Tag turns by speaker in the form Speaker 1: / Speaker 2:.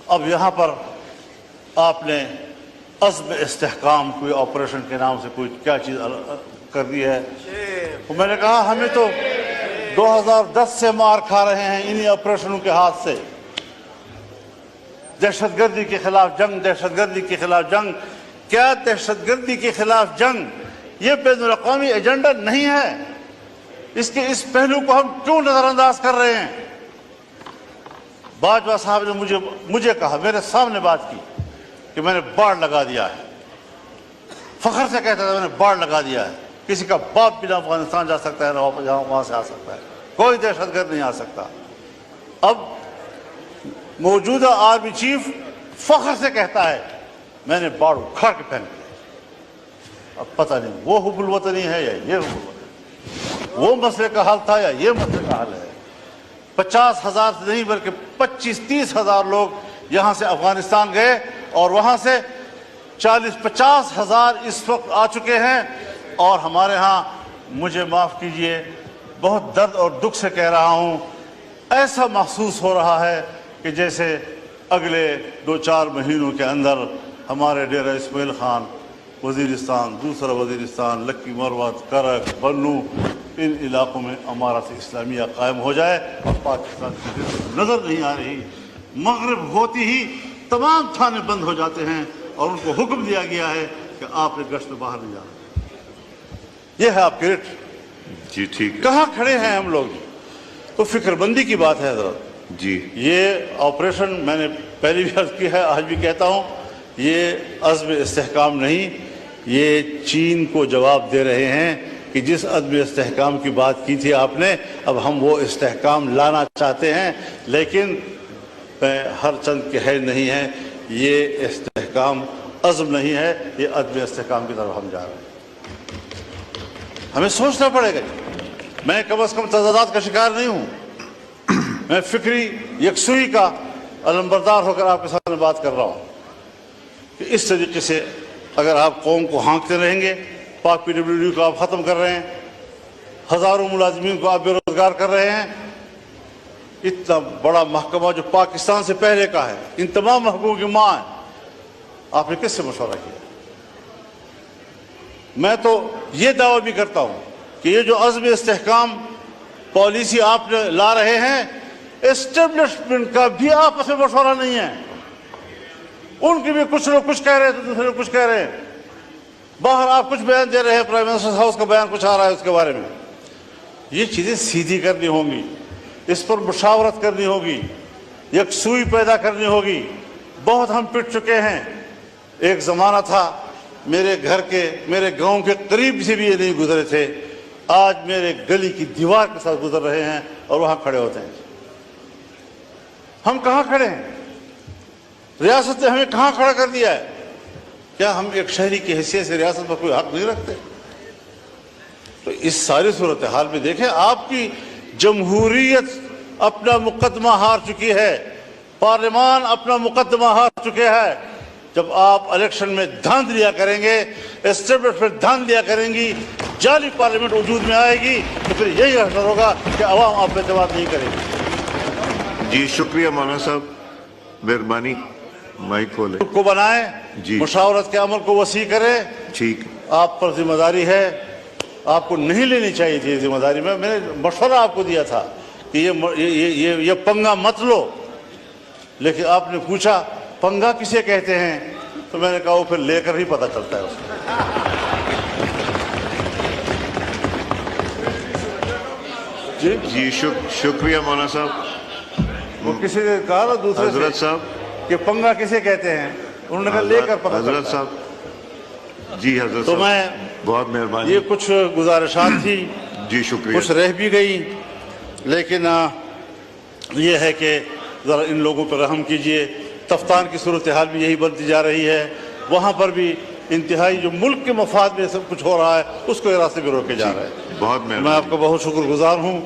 Speaker 1: اب یہاں پر آپ نے عزم استحکام کوئی آپریشن کے نام سے کوئی کیا چیز کر دی ہے. میں نے کہا ہمیں تو 2010 سے مار کھا رہے ہیں انہی آپریشنوں کے ہاتھ سے. دہشت گردی کے خلاف جنگ، دہشت گردی کے خلاف جنگ. کیا دہشت گردی کے خلاف جنگ یہ بین الاقوامی ایجنڈا نہیں ہے؟ اس کے اس پہلو کو ہم کیوں نظر انداز کر رہے ہیں؟ باجوہ صاحب نے مجھے کہا، میرے سامنے بات کی کہ میں نے باڑ لگا دیا ہے. فخر سے کہتا تھا میں نے باڑ لگا دیا ہے. کسی کا باپ بھی نہ افغانستان جا سکتا ہے نہ وہاں سے آ سکتا ہے. کوئی دہشت گرد نہیں آ سکتا. اب موجودہ آرمی چیف فخر سے کہتا ہے میں نے باڑ اکھاڑ کے پہن لیا. اب پتہ نہیں وہ حب الوطنی ہے یا یہ حب الوطنی، وہ مسئلے کا حل تھا یا یہ مسئلے کا حل ہے. 50,000 سے نہیں بلکہ 25-30,000 لوگ یہاں سے افغانستان گئے اور وہاں سے 40-50,000 اس وقت آ چکے ہیں. اور ہمارے ہاں، مجھے معاف کیجئے، بہت درد اور دکھ سے کہہ رہا ہوں، ایسا محسوس ہو رہا ہے کہ جیسے اگلے 2-4 مہینوں کے اندر ہمارے ڈیرہ اسماعیل خان، وزیرستان، دوسرا وزیرستان، لکی مروت، کرک، بنو، ان علاقوں میں امارت اسلامیہ قائم ہو جائے اور پاکستان کی نظر نہیں آ رہی. مغرب ہوتی ہی تمام تھانے بند ہو جاتے ہیں اور ان کو حکم دیا گیا ہے کہ آپ نے گشت میں باہر نہیں جانا. یہ ہے آپ کی ریٹ.
Speaker 2: جی ٹھیک ہے.
Speaker 1: کہاں کھڑے ہیں ہم لوگ؟ تو فکر بندی کی بات ہے حضرت.
Speaker 2: جی
Speaker 1: یہ آپریشن میں نے پہلی بھی عرض کی ہے، آج بھی کہتا ہوں، یہ عزم استحکام نہیں، یہ چین کو جواب دے رہے ہیں کہ جس عزم استحکام کی بات کی تھی آپ نے، اب ہم وہ استحکام لانا چاہتے ہیں. لیکن ہر چند کے ہے نہیں ہے، یہ استحکام عزم نہیں ہے، یہ عزم استحکام کی طرف ہم جا رہے ہیں. ہمیں سوچنا پڑے گا. میں کم از کم تضادات کا شکار نہیں ہوں. میں فکری یکسوئی کا علمبردار ہو کر آپ کے سامنے بات کر رہا ہوں کہ اس طریقے سے اگر آپ قوم کو ہانکتے رہیں گے، پاک PWD کو آپ ختم کر رہے ہیں، ہزاروں ملازمین کو آپ بے روزگار کر رہے ہیں. اتنا بڑا محکمہ جو پاکستان سے پہلے کا ہے، ان تمام محکموں کی ماں ہے، آپ نے کس سے مشورہ کیا؟ میں تو یہ دعویٰ بھی کرتا ہوں کہ یہ جو عزم استحکام پالیسی آپ لا رہے ہیں، اسٹیبلشمنٹ کا بھی آپس میں مشورہ نہیں ہے. ان کی بھی کچھ لوگ کچھ کہہ رہے ہیں تو دوسرے لوگ کچھ کہہ رہے ہیں. باہر آپ کچھ بیان دے رہے ہیں، پرائم منسٹر ہاؤس کا بیان کچھ آ رہا ہے اس کے بارے میں. یہ چیزیں سیدھی کرنی ہوں گی، اس پر مشاورت کرنی ہوگی، یکسوئی پیدا کرنی ہوگی. بہت ہم پٹ چکے ہیں. ایک زمانہ تھا میرے گھر کے، میرے گاؤں کے قریب سے بھی یہ نہیں گزرے تھے، آج میرے گلی کی دیوار کے ساتھ گزر رہے ہیں اور وہاں کھڑے ہوتے ہیں. ہم کہاں کھڑے ہیں؟ ریاست نے ہمیں کہاں کھڑا کر دیا ہے؟ کیا ہم ایک شہری کی حیثیت سے ریاست پر کوئی حق نہیں رکھتے؟ تو اس ساری صورتحال میں دیکھیں، آپ کی جمہوریت اپنا مقدمہ ہار چکی ہے، پارلیمان اپنا مقدمہ ہار چکے ہیں. جب آپ الیکشن میں دھاندلیاں کریں گے، اسٹیبلشمنٹ دھاندلیاں کریں گی، جعلی پارلیمنٹ وجود میں آئے گی، تو پھر یہی اثر ہوگا کہ عوام آپ پہ اعتماد نہیں کرے گی.
Speaker 2: جی شکریہ مولانا صاحب، مہربانی مائک کھولیں.
Speaker 1: کو بنائیں،
Speaker 2: جی
Speaker 1: مشاورت کے عمل کو وسیع کریں.
Speaker 2: ٹھیک.
Speaker 1: آپ پر ذمہ داری ہے، آپ کو نہیں لینی چاہیے تھی ذمہ داری. میں نے مشورہ آپ کو دیا تھا کہ یہ پنگا مت لو، لیکن آپ نے پوچھا پنگا کسے کہتے ہیں، تو میں نے کہا وہ پھر لے کر ہی پتہ چلتا ہے اس کو.
Speaker 2: جی شکریہ مولانا صاحب.
Speaker 1: وہ کسی نے کہا نا دوسرے
Speaker 2: حضرت صاحب
Speaker 1: کہ پنگا کسے کہتے ہیں، انہوں نے کہا لے کر پتہ چلتا ہے.
Speaker 2: حضرت صاحب. جی حضرت
Speaker 1: تو
Speaker 2: صاحب
Speaker 1: میں
Speaker 2: بہت مہربانی.
Speaker 1: یہ کچھ گزارشات تھی،
Speaker 2: جی شکریہ.
Speaker 1: کچھ رہ بھی گئی، لیکن یہ ہے کہ ذرا ان لوگوں پر رحم کیجئے. تفتان کی صورتحال بھی یہی بنتی جا رہی ہے. وہاں پر بھی انتہائی جو ملک کے مفاد میں سب کچھ ہو رہا ہے، اس کو یہ راستے پہ روکے جا رہے ہیں.
Speaker 2: بہت مہربانی.
Speaker 1: میں آپ کا بہت شکر گزار ہوں.